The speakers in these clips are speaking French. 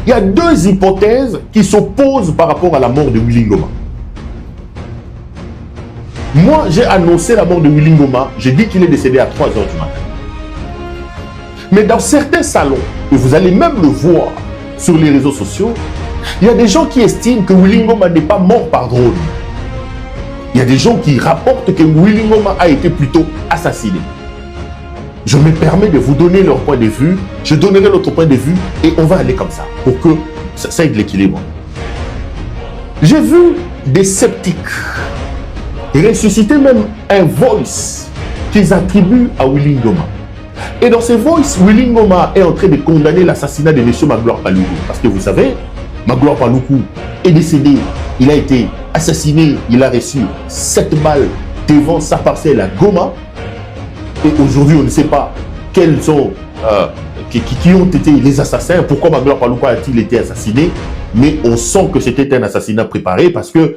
Il y a deux hypothèses qui s'opposent par rapport à la mort de Willy Ngoma. Moi, j'ai annoncé la mort de Willy Ngoma, j'ai dit qu'il est décédé à 3 h du matin. Mais dans certains salons, et vous allez même le voir sur les réseaux sociaux, il y a des gens qui estiment que Willy Ngoma n'est pas mort par drone. Il y a des gens qui rapportent que Willy Ngoma a été plutôt assassiné. Je me permets de vous donner leur point de vue, je donnerai l'autre point de vue et on va aller comme ça pour que ça ait de l'équilibre. J'ai vu des sceptiques ressusciter même un voice qu'ils attribuent à Willy Ngoma. Et dans ces voices, Willy Ngoma est en train de condamner l'assassinat de M. Magloire Paluku. Parce que vous savez, Magloire Paluku est décédé, il a été assassiné, il a reçu 7 balles devant sa parcelle à Goma. Et aujourd'hui, on ne sait pas quels sont, qui ont été les assassins, pourquoi Magloire Paluku a-t-il été assassiné, mais on sent que c'était un assassinat préparé parce que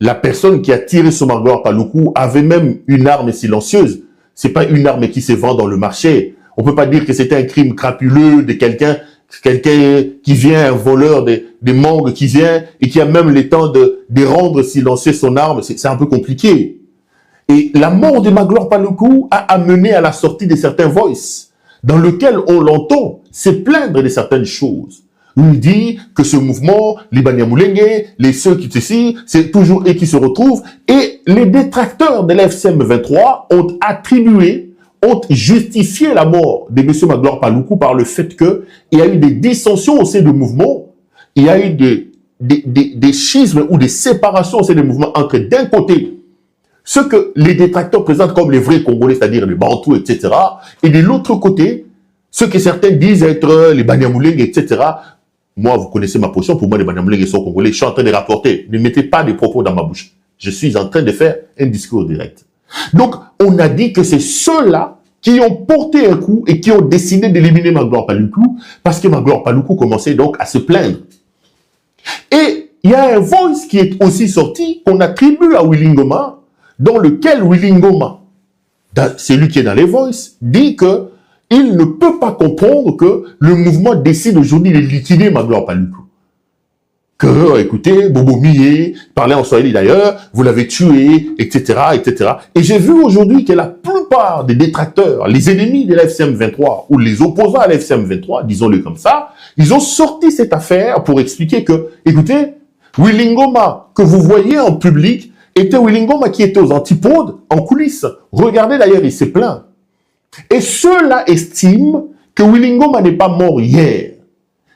la personne qui a tiré sur Magloire Paluku avait même une arme silencieuse. Ce n'est pas une arme qui se vend dans le marché. On ne peut pas dire que c'était un crime crapuleux de quelqu'un qui vient, un voleur des mangues qui vient et qui a même le temps de rendre silencieux son arme. C'est un peu compliqué. Et la mort de Magloire Paluku a amené à la sortie de certains voices dans lesquels on l'entend se plaindre de certaines choses. Il dit que ce mouvement, les Banyamulenge, les ceux qui ceci, c'est toujours eux qui se retrouvent. Et les détracteurs de l'FCM 23 ont attribué, ont justifié la mort de M. Magloire Paluku par le fait qu'il y a eu des dissensions au sein du mouvement, il y a eu des schismes ou des séparations au sein du mouvement entre d'un côté ce que les détracteurs présentent comme les vrais Congolais, c'est-à-dire les Bantous, etc. Et de l'autre côté, ce que certains disent être les Banyamulenge, etc. Moi, vous connaissez ma position. Pour moi, les Banyamulenge sont Congolais. Je suis en train de rapporter. Ne mettez pas des propos dans ma bouche. Je suis en train de faire un discours direct. Donc, on a dit que c'est ceux-là qui ont porté un coup et qui ont décidé d'éliminer Magloire Paluku parce que Magloire Paluku commençait donc à se plaindre. Et il y a un voice qui est aussi sorti qu'on attribue à Willy Ngoma, dans lequel Willy Ngoma, celui qui est dans les voices, dit que il ne peut pas comprendre que le mouvement décide aujourd'hui de liquider Magloire Paluku. Que, écoutez, Bobo Mie, parlait en Swahili d'ailleurs, vous l'avez tué, etc., etc. Et j'ai vu aujourd'hui que la plupart des détracteurs, les ennemis de l'FCM 23, ou les opposants à l'FCM 23, disons-le comme ça, ils ont sorti cette affaire pour expliquer que, écoutez, Willy Ngoma, que vous voyez en public, était Willy Ngoma qui était aux antipodes, en coulisses. Regardez d'ailleurs, il s'est plaint. Et ceux-là estiment que Willy Ngoma n'est pas mort hier,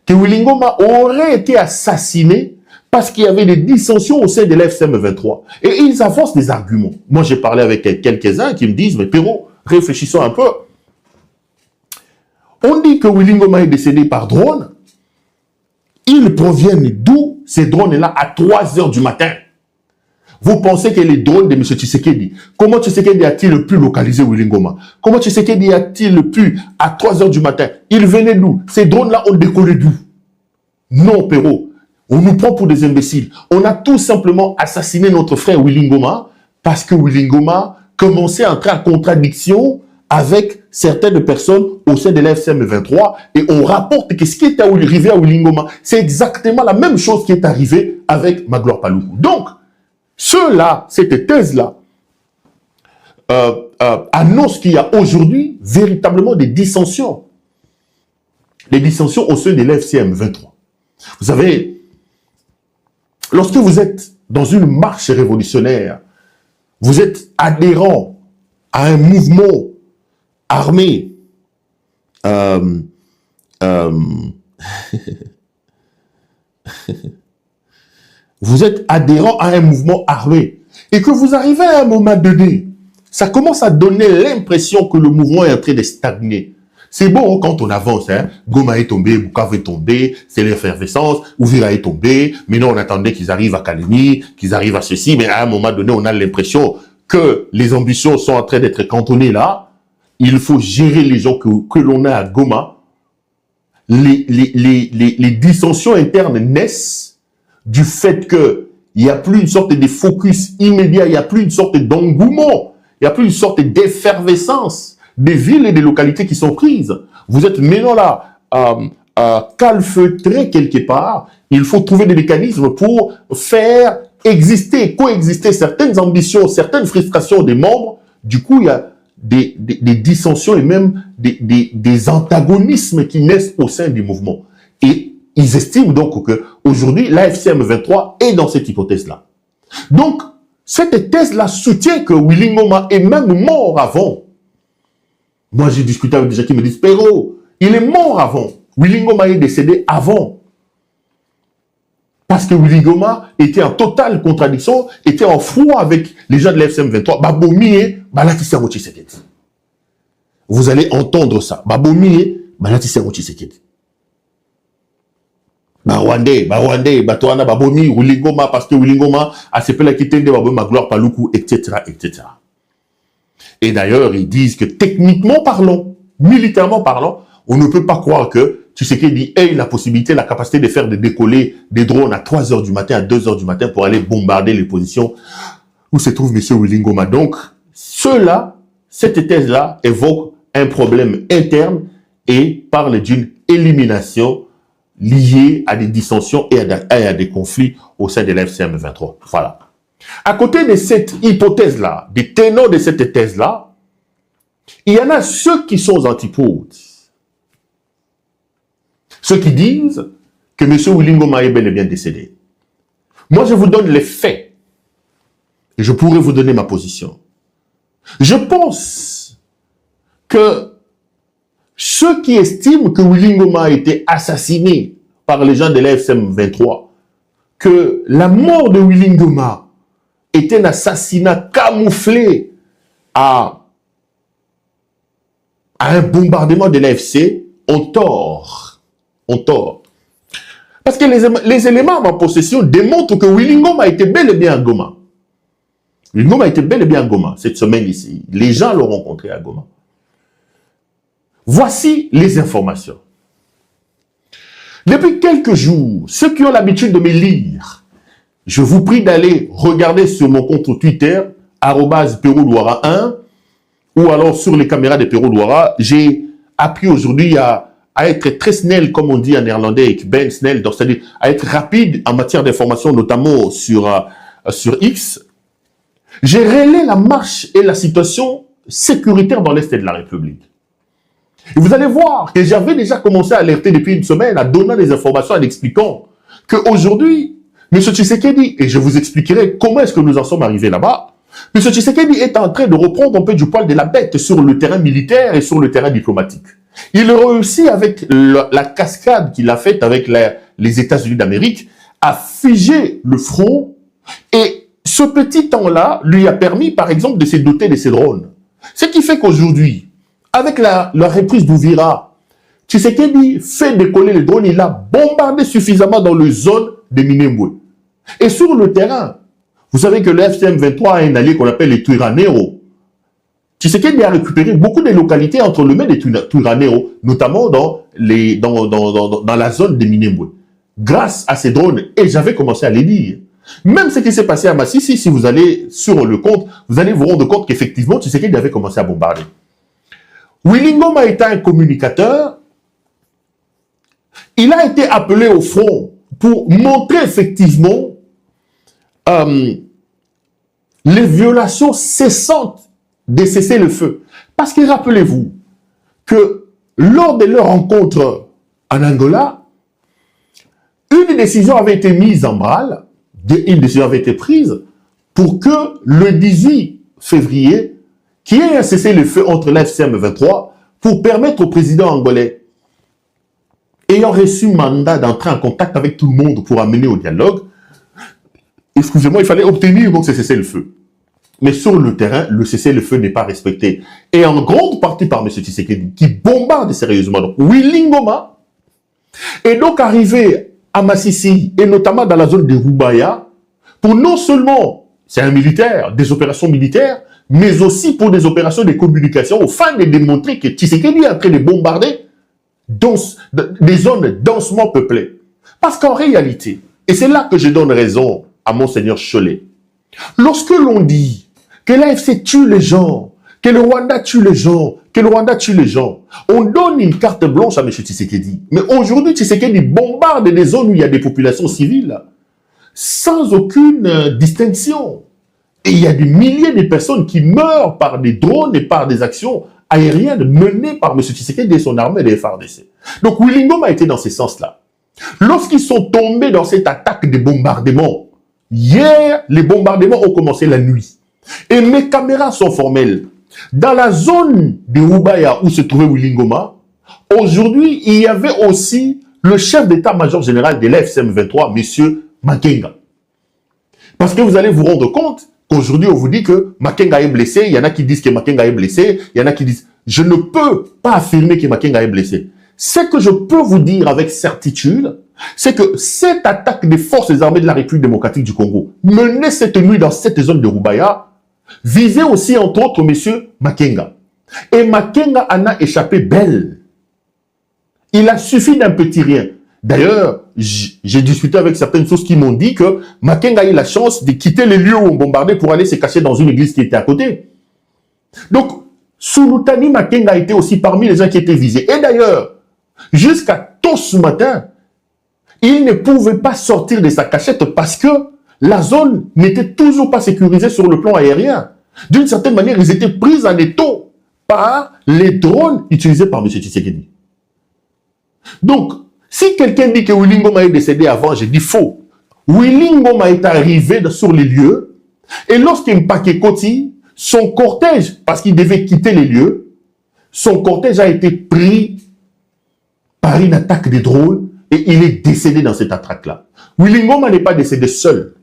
que Willy Ngoma aurait été assassiné parce qu'il y avait des dissensions au sein de l'FCM 23. Et ils avancent des arguments. Moi, j'ai parlé avec quelques-uns qui me disent, mais Perrault, réfléchissons un peu. On dit que Willy Ngoma est décédé par drone. Ils proviennent d'où ces drones-là à 3 h du matin? Vous pensez que les drones de M. Tshisekedi, comment Tshisekedi a-t-il pu localiser Willy Ngoma? Comment Tshisekedi a-t-il pu, à 3 h du matin, ils venaient d'où? Ces drones-là ont décollé d'où? Non, Perrault, on nous prend pour des imbéciles. On a tout simplement assassiné notre frère Willy Ngoma parce que Willy Ngoma commençait à entrer en contradiction avec certaines personnes au sein de l'FCM 23 et on rapporte que ce qui est arrivé à Willy Ngoma, c'est exactement la même chose qui est arrivée avec Magloire Paluku. Donc, ceux-là, cette thèse-là, annonce qu'il y a aujourd'hui véritablement des dissensions. Des dissensions au sein de l'FCM 23. Vous savez, lorsque vous êtes dans une marche révolutionnaire, vous êtes adhérent à un mouvement armé, vous êtes adhérent à un mouvement armé et que vous arrivez à un moment donné, ça commence à donner l'impression que le mouvement est en train de stagner. C'est bon quand on avance, hein. Goma est tombé, Bukavu est tombé, c'est l'effervescence, Ouvira est tombé, maintenant on attendait qu'ils arrivent à Kalemi, qu'ils arrivent à ceci, mais à un moment donné, on a l'impression que les ambitions sont en train d'être cantonnées là. Il faut gérer les gens que l'on a à Goma. Les dissensions internes naissent du fait qu'il n'y a plus une sorte de focus immédiat, il n'y a plus une sorte d'engouement, il n'y a plus une sorte d'effervescence des villes et des localités qui sont prises. Vous êtes maintenant là calfeutrer quelque part, il faut trouver des mécanismes pour faire exister, coexister certaines ambitions, certaines frustrations des membres. Du coup, il y a des dissensions et même des antagonismes qui naissent au sein du mouvement. Et ils estiment donc qu'aujourd'hui, l'AFC M23 est dans cette hypothèse-là. Donc, cette thèse-là soutient que Willy Ngoma est même mort avant. Moi, j'ai discuté avec des gens qui me disent, Perrault, il est mort avant. Willy Ngoma est décédé avant. Parce que Willy Ngoma était en totale contradiction, était en froid avec les gens de l'AFC M23. Babomie, Balatissa Tshisekedi. Vous allez entendre ça. Babomie, Balatissa Tshisekedi. Rwandais, Batoana, Babomi, Willy Ngoma, parce que Willy Ngoma a se fait quitter de Baboma gloire Paloukou, etc., etc. Et d'ailleurs, ils disent que techniquement parlant, militairement parlant, on ne peut pas croire que Tshisekedi ait la possibilité, la capacité de faire décoller des drones à 3 h du matin, à 2 h du matin pour aller bombarder les positions où se trouve M. Willy Ngoma. Donc, cette thèse-là évoque un problème interne et parle d'une élimination liée à des dissensions et à des conflits au sein de l'AFC M23. Voilà. À côté de cette hypothèse-là, des ténors de cette thèse-là, il y en a ceux qui sont aux antipodes. Ceux qui disent que M. Willy Ngoma est bel et bien décédé. Moi, je vous donne les faits. Et je pourrais vous donner ma position. Je pense que ceux qui estiment que Willy Ngoma a été assassiné par les gens de l'AFC 23, que la mort de Willy Ngoma est un assassinat camouflé à un bombardement de l'AFC, ont tort. Ont tort. Parce que les éléments en ma possession démontrent que Willy Ngoma a été bel et bien à Goma. Willy Ngoma a été bel et bien à Goma cette semaine ici. Les gens l'ont rencontré à Goma. Voici les informations. Depuis quelques jours, ceux qui ont l'habitude de me lire, je vous prie d'aller regarder sur mon compte Twitter, @PerraultDouara1, ou alors sur les caméras de Perrault Douara. J'ai appris aujourd'hui à être très snel, comme on dit en néerlandais, ik ben snel, c'est-à-dire à être rapide en matière d'information, notamment sur X. J'ai relais la marche et la situation sécuritaire dans l'Est de la République. Et vous allez voir que j'avais déjà commencé à alerter depuis une semaine, à donner des informations, en expliquant qu'aujourd'hui, M. Tshisekedi, et je vous expliquerai comment est-ce que nous en sommes arrivés là-bas, M. Tshisekedi est en train de reprendre un peu du poil de la bête sur le terrain militaire et sur le terrain diplomatique. Il réussit avec la cascade qu'il a faite avec les États-Unis d'Amérique à figer le front, et ce petit temps-là lui a permis, par exemple, de se doter de ses drones. Ce qui fait qu'aujourd'hui, avec la reprise d'Ouvira, Tshisekedi fait décoller les drones, il a bombardé suffisamment dans les zones de Minembwe. Et sur le terrain, vous savez que le FCM 23 a un allié qu'on appelle les Twiraneros. Tshisekedi a récupéré beaucoup de localités entre le main des Twiraneros, notamment dans la zone de Minembwe. Grâce à ces drones, et j'avais commencé à les dire. Même ce qui s'est passé à Massissi, si vous allez sur le compte, vous allez vous rendre compte qu'effectivement, Tshisekedi avait commencé à bombarder. Willy Ngoma étant un communicateur, il a été appelé au front pour montrer effectivement les violations cessantes des cessez-le-feu. Parce que rappelez-vous que lors de leur rencontre en Angola, une décision avait été mise en branle, une décision avait été prise pour que le 18 février, qu'il y ait un cessez-le-feu entre l'AFC 23 pour permettre au président angolais, ayant reçu mandat d'entrer en contact avec tout le monde pour amener au dialogue, excusez-moi, il fallait obtenir donc ce cessez-le-feu. Mais sur le terrain, le cessez-le-feu n'est pas respecté. Et en grande partie par M. Tshisekedi, qui bombarde sérieusement. Donc, Willy Ngoma est donc arrivé à Massissi, et notamment dans la zone de Rubaya, pour non seulement, c'est un militaire, des opérations militaires, mais aussi pour des opérations de communication, au fin de démontrer que Tshisekedi est en train de bombarder des zones densément peuplées. Parce qu'en réalité, et c'est là que je donne raison à Monseigneur Cholet, lorsque l'on dit que l'AFC tue les gens, que le Rwanda tue les gens, que le Rwanda tue les gens. On donne une carte blanche à M. Tshisekedi. Mais aujourd'hui, Tshisekedi bombarde des zones où il y a des populations civiles, sans aucune distinction. Et il y a des milliers de personnes qui meurent par des drones et par des actions aériennes menées par M. Tshisekedi et son armée des FARDC. Donc Willy Ngoma a été dans ce sens-là. Lorsqu'ils sont tombés dans cette attaque de bombardement, hier, les bombardements ont commencé la nuit. Et mes caméras sont formelles. Dans la zone de Rubaya où se trouvait Willy Ngoma, aujourd'hui, il y avait aussi le chef d'état-major général de l'FCM 23, M. Makenga. Parce que vous allez vous rendre compte qu'aujourd'hui, on vous dit que Makenga est blessé. Il y en a qui disent que Makenga est blessé. Il y en a qui disent... Je ne peux pas affirmer que Makenga est blessé. Ce que je peux vous dire avec certitude, c'est que cette attaque des forces armées de la République démocratique du Congo, menée cette nuit dans cette zone de Rubaya, visait aussi, entre autres, M. Makenga. Et Makenga en a échappé belle. Il a suffi d'un petit rien. D'ailleurs, j'ai discuté avec certaines sources qui m'ont dit que Makenga a eu la chance de quitter les lieux où on bombardait pour aller se cacher dans une église qui était à côté. Donc, Sultani Makenga a été aussi parmi les gens qui étaient visés. Et d'ailleurs, jusqu'à tôt ce matin, il ne pouvait pas sortir de sa cachette parce que la zone n'était toujours pas sécurisée sur le plan aérien. D'une certaine manière, ils étaient pris en étau par les drones utilisés par M. Tshisekedi. Donc, si quelqu'un dit que Willy Ngoma est décédé avant, je dis faux. Willy Ngoma est arrivé sur les lieux et lorsqu'Mpake Koti, son cortège, parce qu'il devait quitter les lieux, son cortège a été pris par une attaque des drones et il est décédé dans cette attaque-là. Willy Ngoma n'est pas décédé seul.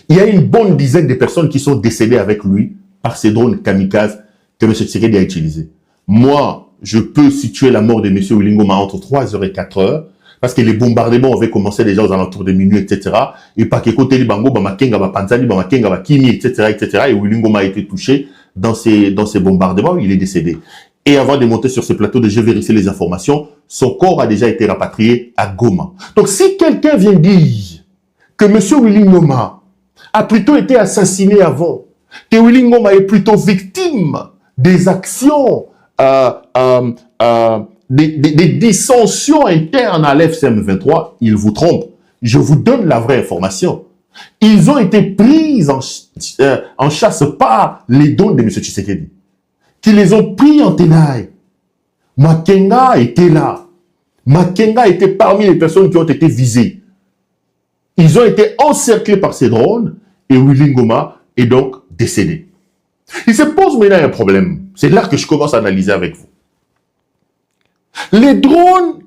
Il y a une bonne dizaine de personnes qui sont décédées avec lui par ces drones kamikazes que M. Tshisekedi a utilisés. Moi, je peux situer la mort de M. Willy Ngoma entre 3h et 4h, parce que les bombardements avaient commencé déjà aux alentours de minuit, etc. Et par que côté Libango, Makenga, Panzani, Makenga, Kimi, etc., etc. Et Willy Ngoma a été touché dans ces bombardements, il est décédé. Et avant de monter sur ce plateau, j'ai vérifié les informations, son corps a déjà été rapatrié à Goma. Donc si quelqu'un vient dire que M. Willy Ngoma a plutôt été assassiné avant, que Willy Ngoma est plutôt victime des actions, des dissensions internes à l'FCM 23, il vous trompe. Je vous donne la vraie information. Ils ont été pris en chasse par les dons de M. Tshisekedi, qui les ont pris en tenaille. Makenga était là. Makenga était parmi les personnes qui ont été visées. Ils ont été encerclés par ces drones et Willy Ngoma est donc décédé. Il se pose maintenant un problème. C'est là que je commence à analyser avec vous. Les drones,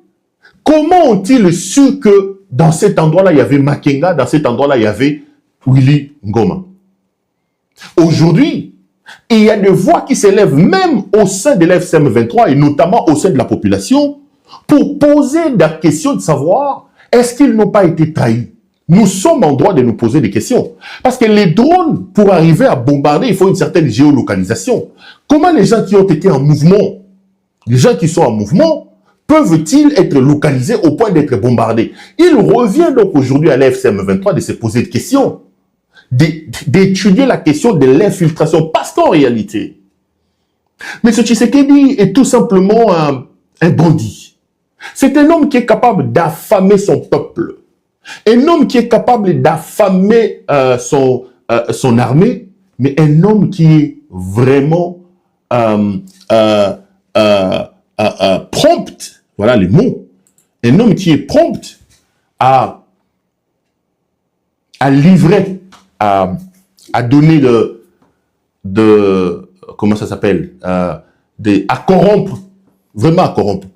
comment ont-ils su que dans cet endroit-là, il y avait Makenga, dans cet endroit-là, il y avait Willy Ngoma? Aujourd'hui, il y a des voix qui s'élèvent même au sein de l'FCM 23 et notamment au sein de la population pour poser la question de savoir est-ce qu'ils n'ont pas été trahis? Nous sommes en droit de nous poser des questions. Parce que les drones, pour arriver à bombarder, il faut une certaine géolocalisation. Comment les gens qui ont été en mouvement, les gens qui sont en mouvement, peuvent-ils être localisés au point d'être bombardés? Il revient donc aujourd'hui à l'FCM 23 de se poser des questions, d'étudier la question de l'infiltration. Parce qu'en réalité, M. Tshisekedi est tout simplement un bandit. C'est un homme qui est capable d'affamer son peuple. Un homme qui est capable d'affamer son armée, mais un homme qui est vraiment prompt, voilà les mots, un homme qui est prompt à livrer, à donner comment ça s'appelle, à corrompre, vraiment à corrompre.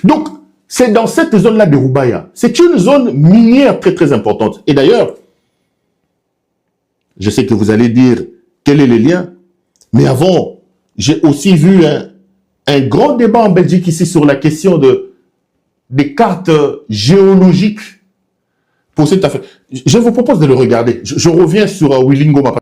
Donc, c'est dans cette zone-là de Rubaya. C'est une zone minière très très importante. Et d'ailleurs, je sais que vous allez dire quel est le lien, mais avant, j'ai aussi vu un grand débat en Belgique ici sur la question des cartes géologiques pour cette affaire. Je vous propose de le regarder. Je reviens sur Willy Ngoma.